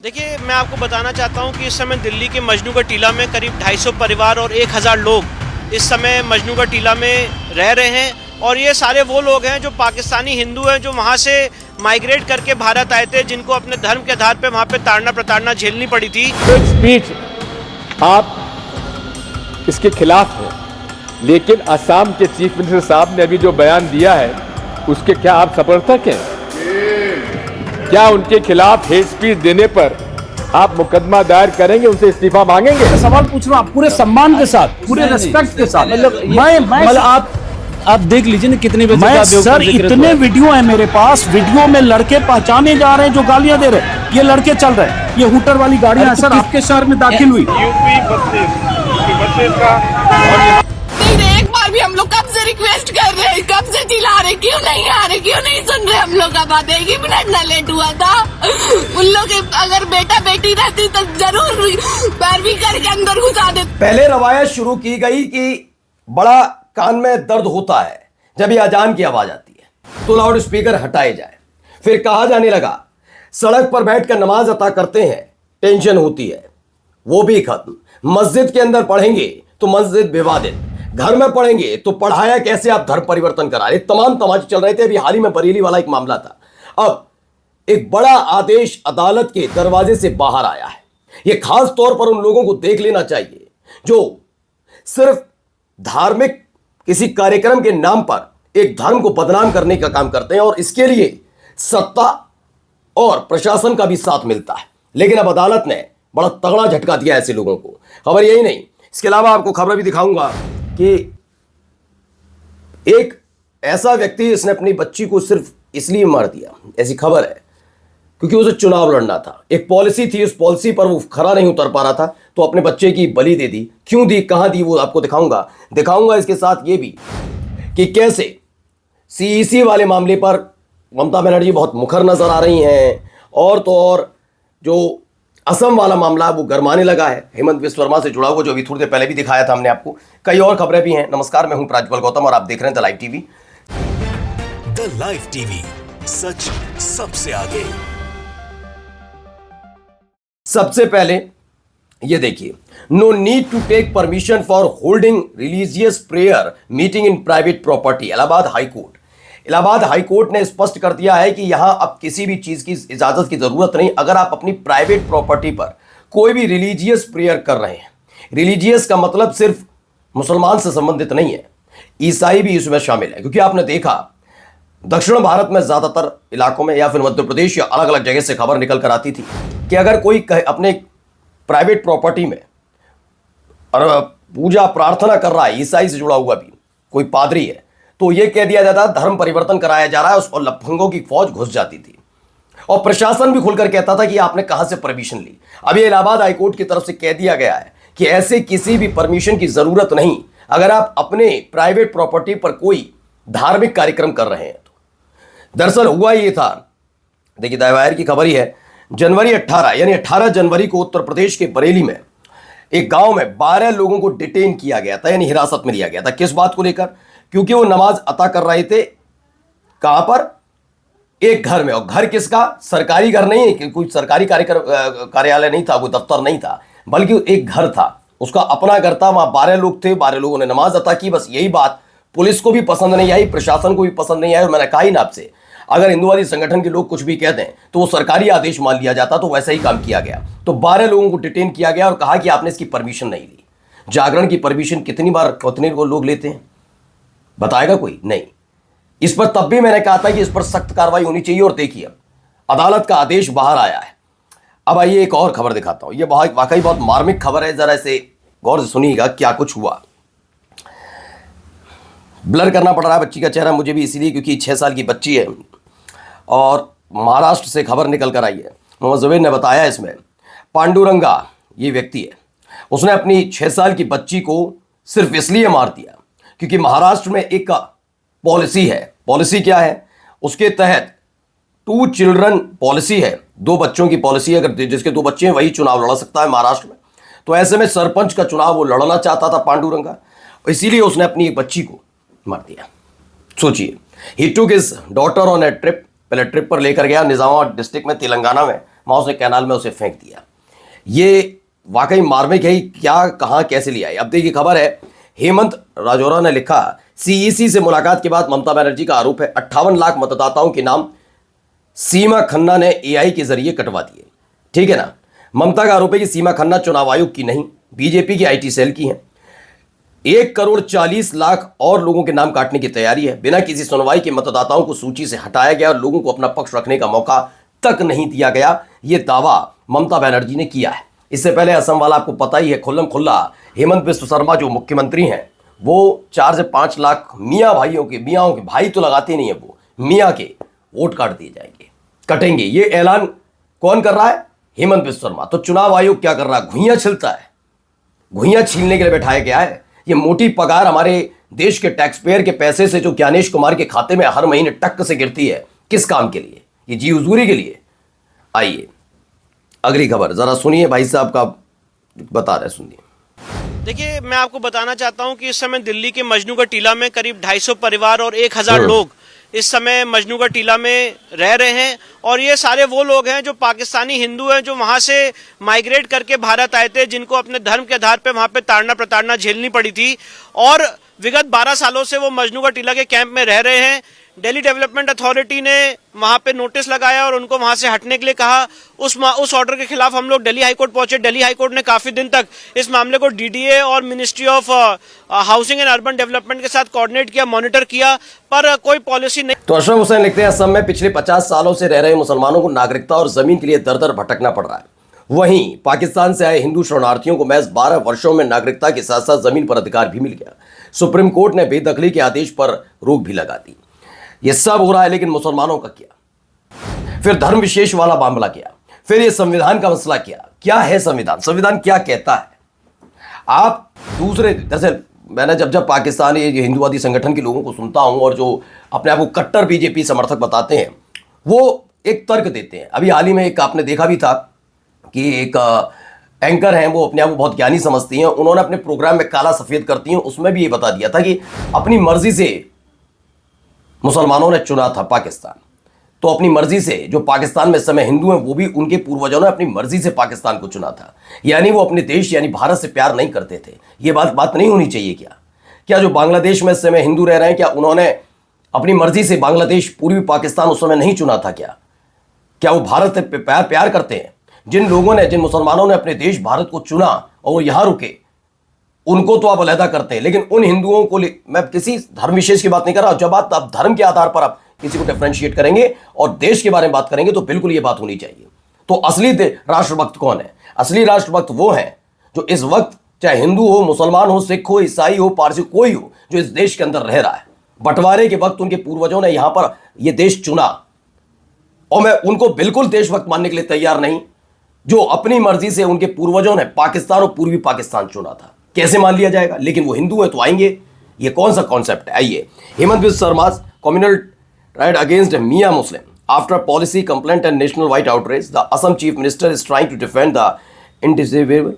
देखिए, मैं आपको बताना चाहता हूं कि इस समय दिल्ली के मजनू का टीला में करीब 250 परिवार और 1000 लोग इस समय मजनू का टीला में रह रहे हैं। और ये सारे वो लोग हैं जो पाकिस्तानी हिंदू हैं, जो वहां से माइग्रेट करके भारत आए थे, जिनको अपने धर्म के आधार पे वहां पे ताड़ना प्रताड़ना झेलनी पड़ी थी। एक स्पीच आप इसके खिलाफ है, लेकिन असम के चीफ मिनिस्टर साहब ने अभी जो बयान दिया है उसके क्या आप समर्थक हैं? क्या उनके खिलाफ हेट स्पीच देने पर आप मुकदमा दायर करेंगे, उनसे इस्तीफा मांगेंगे? सवाल पूछ रहा हूँ पूरे सम्मान के साथ, पूरे रिस्पेक्ट के साथ। मतलब आप देख लीजिए ना कितनी बजे मैं का सर इतने वीडियो है मेरे पास, वीडियो में लड़के पहचाने जा रहे हैं जो गालियां दे रहे हैं। ये लड़के चल रहे हैं, ये हुटर वाली गाड़ियां हैं सर, आपके शहर में दाखिल हुई। यूपी 32 का। एक बार भी हम लोग कब से रिक्वेस्ट कर रहे हैं, कब से चिल्ला रहे, क्यों नहीं आ रहे, क्यों नहीं सुन रहे हम लोग का बात। एक ही मिनट ना लेट हुआ था। उन लोग अगर बेटा बेटी रहती तो जरूर पैरवी करके अंदर घुसा देते। पहले रवायत शुरू की गई कि बड़ा कान में दर्द होता है जब ये अजान की आवाज आती है तो लाउड स्पीकर हटाए जाए। फिर कहा जाने लगा सड़क पर बैठकर नमाज अता करते हैं, टेंशन होती है, वो भी खत्म। मस्जिद के अंदर पढ़ेंगे तो मस्जिद विवादित, घर में पढ़ेंगे तो पढ़ाया कैसे आप धर्म परिवर्तन करा रहे। तमाम तमाचे चल रहे थे। अभी हाल ही में बरेली वाला एक मामला था। अब एक बड़ा आदेश अदालत के दरवाजे से बाहर आया है। यह खास तौर पर उन लोगों को देख लेना चाहिए जो सिर्फ धार्मिक किसी कार्यक्रम के नाम पर एक धर्म को बदनाम करने का काम करते हैं, और इसके लिए सत्ता और प्रशासन का भी साथ मिलता है। लेकिन अब अदालत ने बड़ा तगड़ा झटका दिया ऐसे लोगों को। खबर यही नहीं, इसके अलावा आपको खबर भी दिखाऊंगा कि एक ऐसा व्यक्ति इसने अपनी बच्ची को सिर्फ इसलिए मार दिया, ऐसी खबर है, क्योंकि उसे चुनाव लड़ना था। एक पॉलिसी थी, उस पॉलिसी पर वो खरा नहीं उतर पा रहा था, तो अपने बच्चे की बलि दे दी। क्यों दी, कहां दी, वो आपको दिखाऊंगा। इसके साथ ये भी कि कैसे सीईसी वाले मामले पर ममता बनर्जी बहुत मुखर नजर आ रही हैं, और तो और जो असम वाला मामला वो गरमाने लगा है हेमंत विश्व शर्मा से जुड़ा हुआ, जो अभी थोड़ी देर पहले भी दिखाया था हमने आपको। कई और खबरें भी हैं। नमस्कार, मैं हूं प्राज्वल गौतम और आप देख रहे हैं the live TV. The live TV, सच सबसे आगे। सबसे पहले ये देखिए, no need to take permission for holding religious prayer meeting in private property. Allahabad high court ने स्पष्ट कर दिया है कि यहां अब किसी भी चीज की इजाजत की जरूरत नहीं। अगर आप अपनी प्राइवेट प्रॉपर्टी पर कोई भी रिलीजियस प्रेयर कर रहे हैं, रिलीजियस का मतलब सिर्फ मुसलमान से संबंधित नहीं है, ईसाई भी इसमें शामिल है। क्योंकि आपने देखा दक्षिण भारत में ज्यादातर इलाकों में, या फिर मध्य प्रदेश या अलग अलग जगह से खबर निकल कर आती थी कि अगर कोई अपने प्राइवेट प्रॉपर्टी में और पूजा प्रार्थना कर रहा है, ईसाई से जुड़ा हुआ भी कोई पादरी है, तो यह कह दिया जाता धर्म परिवर्तन कराया जा रहा है, और लफंगों की फौज घुस जाती थी। और प्रशासन भी खुलकर कहता था कि आपने कहां से परमिशन ली। अब ये इलाहाबाद हाईकोर्ट की तरफ से कह दिया गया है कि ऐसे किसी भी परमिशन की जरूरत नहीं अगर आप अपने प्राइवेट प्रॉपर्टी पर कोई धार्मिक कार्यक्रम कर रहे हैं तो। दरअसल हुआ ये था, देखिए दायर की खबर ही है, जनवरी 18 यानी 18 जनवरी को उत्तर प्रदेश के बरेली में एक गांव में 12 लोगों को डिटेन किया गया था, यानी हिरासत में लिया गया था। किस बात को लेकर? क्योंकि वो नमाज अता कर रहे थे। कहां पर? एक घर में। और घर किसका? सरकारी घर नहीं है, कोई सरकारी कार्यालय नहीं था, कोई दफ्तर नहीं था, बल्कि एक घर था, उसका अपना घर था। वहां 12 लोग थे, 12 लोगों ने नमाज अता की। बस यही बात पुलिस को भी पसंद नहीं आई, प्रशासन को भी पसंद नहीं आई। और मैंने कहा ही ना आपसे, अगर हिंदुवादी संगठन के लोग कुछ भी कहते हैं तो वो सरकारी आदेश मान लिया जाता, तो वैसा ही काम किया गया। तो 12 लोगों को डिटेन किया गया और कहा कि आपने इसकी परमिशन नहीं ली। जागरण की परमिशन कितनी बार कितने लोग लेते हैं, बताएगा कोई? नहीं। इस पर तब भी मैंने कहा था कि इस पर सख्त कार्रवाई होनी चाहिए। और देखिए अब अदालत का आदेश बाहर आया है। अब आइए एक और खबर दिखाता हूं। यह वाकई बहुत मार्मिक खबर है, जरा इसे गौर से सुनिएगा क्या कुछ हुआ। ब्लर करना पड़ रहा है बच्ची का चेहरा मुझे भी इसीलिए, क्योंकि 6 साल की बच्ची है और महाराष्ट्र से खबर निकल कर आई है। मोहम्मद जुबैर ने बताया इसमें, पांडुरंगा ये व्यक्ति है, उसने अपनी 6 साल की बच्ची को सिर्फ इसलिए मार दिया क्योंकि महाराष्ट्र में एक पॉलिसी है। पॉलिसी क्या है? उसके तहत 2 चिल्ड्रन पॉलिसी है, 2 बच्चों की पॉलिसी है। अगर जिसके 2 बच्चे हैं वही चुनाव लड़ सकता है महाराष्ट्र में। तो ऐसे में सरपंच का चुनाव वो लड़ना चाहता था पांडुरंगा, इसीलिए उसने अपनी एक बच्ची को मार दिया। सोचिए, he took his daughter on a trip, पहले ट्रिप पर लेकर गया निजामाबाद डिस्ट्रिक्ट में तेलंगाना में, वहां उसने कैनाल में उसे फेंक दिया। ये वाकई मार्मिक है, क्या कहां कैसे लिया है। अब देखिए खबर है, हेमंत राजौरा ने लिखा, सीईसी से मुलाकात के बाद ममता बनर्जी का आरोप है 58 लाख मतदाताओं के नाम सीमा खन्ना ने एआई के जरिए कटवा दिए। ठीक है ना। ममता का आरोप है कि सीमा खन्ना चुनाव आयोग की नहीं, बीजेपी की आईटी सेल की है। 1,40,00,000 और लोगों के नाम काटने की तैयारी है। बिना किसी सुनवाई के मतदाताओं को सूची से हटाया गया और लोगों को अपना पक्ष रखने का मौका तक नहीं दिया गया। यह दावा ममता बनर्जी ने किया है। इससे पहले असम वाला आपको पता ही है, खुल्लम खुल्ला हेमंत बिस्व शर्मा जो मुख्यमंत्री हैं, वो 4 से 5 लाख मियाओं के भाई तो लगाते नहीं है, वो मियाँ के वोट काट दिए जाएंगे, कटेंगे। ये ऐलान कौन कर रहा है? हेमंत बिस्व शर्मा। तो चुनाव आयोग क्या कर रहा है? घुइयां छिलता है, घुइयां छीलने के लिए बैठाया गया है। ये मोटी पगार हमारे देश के टैक्स पेयर के पैसे से जो ज्ञानेश कुमार के खाते में हर महीने टक से गिरती है, किस काम के लिए? ये जी हुजूरी के लिए। आइए अगली खबर जरा सुनिए, भाई साहब का बता रहे, सुनिए। देखिए, मैं आपको बताना चाहता हूं कि इस समय दिल्ली के मजनू का टीला में करीब 250 परिवार और 1,000 लोग इस समय मजनू का टीला में रह रहे हैं। और ये सारे वो लोग हैं जो पाकिस्तानी हिंदू हैं, जो वहां से माइग्रेट करके भारत आए थे, जिनको अपने धर्म के आधार पे वहां पे ताड़ना प्रताड़ना झेलनी पड़ी थी। और विगत 12 सालों से वो मजनू का टीला के कैंप में रह रहे हैं। दिल्ली डेवलपमेंट अथॉरिटी ने वहां पे नोटिस लगाया और उनको वहां से हटने के लिए कहा। उस ऑर्डर के खिलाफ हम लोग दिल्ली हाईकोर्ट पहुंचे। दिल्ली हाईकोर्ट ने काफी दिन तक इस मामले को डीडीए और ministry of housing and urban development के साथ कोऑर्डिनेट किया, मॉनिटर किया, पर कोई पॉलिसी नहीं। तो अशरफ हुसैन लिखते हैं, असम में पिछले 50 सालों से रह रहे मुसलमानों को नागरिकता और जमीन के लिए दर दर भटकना पड़ रहा है। वहीं पाकिस्तान से आए हिंदू शरणार्थियों को महज 12 वर्षों में नागरिकता के साथ साथ जमीन पर अधिकार भी मिल गया। सुप्रीम कोर्ट ने बेदखली के आदेश पर रोक भी लगा दी। ये सब हो रहा है, लेकिन मुसलमानों का क्या? फिर धर्म विशेष वाला मामला क्या? फिर ये संविधान का मसला क्या है? संविधान क्या कहता है? आप दूसरे, जैसे मैंने जब पाकिस्तान ये हिंदुवादी संगठन के लोगों को सुनता हूं और जो अपने आप को कट्टर बीजेपी समर्थक बताते हैं, वो एक तर्क देते हैं। अभी हाल ही में एक आपने देखा भी था कि एक एंकर हैं, वो अपने आप को बहुत ज्ञानी समझती हैं, उन्होंने अपने प्रोग्राम में काला सफेद करती हैं, उसमें भी ये बता दिया था कि अपनी मर्जी से मुसलमानों ने चुना था पाकिस्तान। तो अपनी मर्जी से जो पाकिस्तान में इस समय हिंदू हैं, वो भी उनके पूर्वजों ने अपनी मर्जी से पाकिस्तान को चुना था। यानी वो अपने देश यानी भारत से प्यार नहीं करते थे। ये बात नहीं होनी चाहिए। क्या जो बांग्लादेश में इस समय हिंदू रह रहे हैं, क्या उन्होंने अपनी मर्जी से बांग्लादेश पूर्वी पाकिस्तान उस समय नहीं चुना था? क्या वो भारत से प्यार करते हैं? जिन मुसलमानों ने अपने देश भारत को चुना और वो यहां रुके, उनको तो आप अलहदा करते हैं, लेकिन उन हिंदुओं को, मैं किसी धर्म विशेष की बात नहीं कर रहा, जब आप धर्म के आधार पर आप किसी को डिफरेंशिएट करेंगे और देश के बारे में बात करेंगे तो बिल्कुल ये बात होनी चाहिए। तो असली राष्ट्रभक्त कौन है? असली राष्ट्रभक्त वो हैं जो इस वक्त चाहे हिंदू हो, मुसलमान हो, सिख हो, ईसाई हो, पारसी, कोई हो, जो इस देश के अंदर रह रहा है। बंटवारे के वक्त उनके पूर्वजों ने यहां पर यह देश चुना और मैं उनको बिल्कुल देशभक्त मानने के लिए तैयार नहीं, जो अपनी मर्जी से उनके पूर्वजों ने पाकिस्तान और पूर्वी पाकिस्तान चुना था। कैसे मान लिया जाएगा? लेकिन वो हिंदू है तो आएंगे। ये कौन सा कॉन्सेप्ट है? आइए, Hemant Biswa Sarma communal right against Miya Muslim after policy complaint and national wide outreach, the Assam chief minister is trying to defend the individual.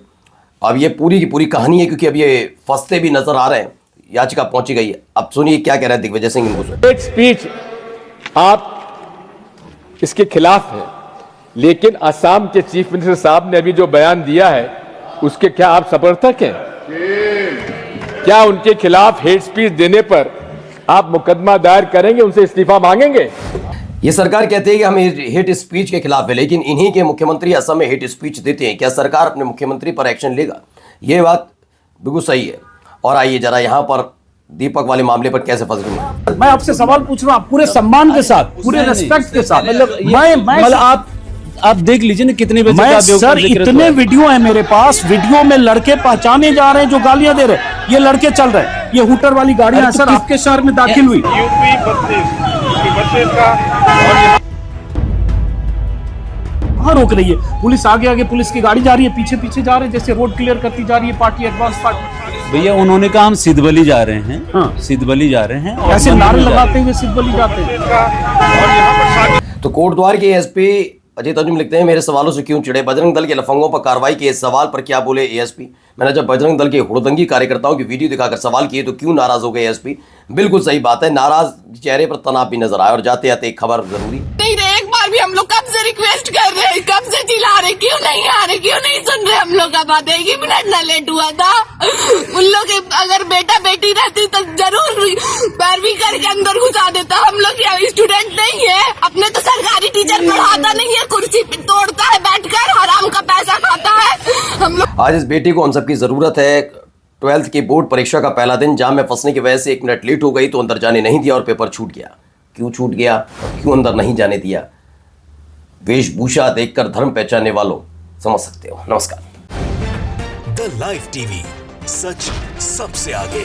अब ये पूरी की पूरी कहानी है, क्योंकि अब ये फंसते भी नजर आ रहे हैं। याचिका पहुंची गई है। अब सुनिए क्या कह रहे हैं दिग्विजय सिंह इनको। एक स्पीच आप इसके खिलाफ है, लेकिन असम के चीफ मिनिस्टर साहब ने अभी जो बयान दिया है उसके क्या आप समर्थक हैं? क्या उनके खिलाफ हेट स्पीच देने पर आप मुकदमा दायर करेंगे, उनसे इस्तीफा मांगेंगे? ये सरकार कहती है कि हम हेट स्पीच के खिलाफ है, लेकिन इन्हीं के मुख्यमंत्री असम में हेट स्पीच देते हैं। क्या सरकार अपने मुख्यमंत्री पर एक्शन लेगा? ये बात बिल्कुल सही है। और आइए जरा यहाँ पर दीपक वाले मामले पर कैसे फंस गए। मैं आपसे सवाल पूछ रहा हूँ पूरे सम्मान के साथ, पूरे रिस्पेक्ट के साथ। मतलब आप देख लीजिए ना कितने बजे मैं सर इतने वीडियो है मेरे पास, वीडियो में लड़के पहचाने जा रहे हैं जो गालियां दे रहे हैं। ये लड़के चल रहे हैं, ये हुटर वाली गाड़ियां सर आपके शहर में दाखिल हुई। यूपी 32 का कहाँ रोक रही है पुलिस? आगे आगे पुलिस की गाड़ी जा रही है, पीछे पीछे जा रहे हैं, जैसे रोड क्लियर करती जा रही है पार्टी, एडवांस पार्टी। भैया उन्होंने कहा हम सिद्धबली जा रहे हैं। हाँ। सिद्धबली जा रहे हैं और ऐसे नारे लगाते हुए सिद्धबली जाते हैं। तो कोटद्वार के एसपी अजय तंजुम लिखते हैं, मेरे सवालों से क्यों चिढ़े? बजरंग दल के लफंगों पर कार्रवाई के इस सवाल पर क्या बोले एएसपी? मैंने जब बजरंग दल के हुड़दंगी कार्यकर्ताओं की वीडियो दिखाकर सवाल किए तो क्यों नाराज हो गए एएसपी? बिल्कुल सही बात है, नाराज चेहरे पर तनाव भी नजर आया। और जाते जाते एक खबर जरूरी, नहीं, एक बार भी हम लोग कब से रिक्वेस्ट कर रहे हैं, कब से चिल्ला रहे, क्यों नहीं आ रहे, क्यों नहीं सुन रहे हम लोग का बात। एक ही मिनट ना लेट हुआ था। उन लोग के अगर बेटा बेटी रहती तो जरूर पैरवी करके अंदर घुसा देता। हम लोग क्या स्टूडेंट नहीं है, अपने तो सरकारी टीचर पढ़ाता नहीं है, कुर्सी पे तोड़ता है बैठकर, हराम का पैसा खाता है। हम लोग आज इस बेटी को हम सबकी जरूरत है। 12th की बोर्ड परीक्षा का पहला दिन जाम में फंसने की वजह से 1 मिनट लेट हो गई तो अंदर जाने नहीं दिया और पेपर छूट गया। क्यों छूट गया, क्यों अंदर नहीं जाने दिया, वेशभूषा देखकर धर्म पहचानने वालों समझ सकते हो। नमस्कार। द लाइव टीवी, सच सबसे आगे।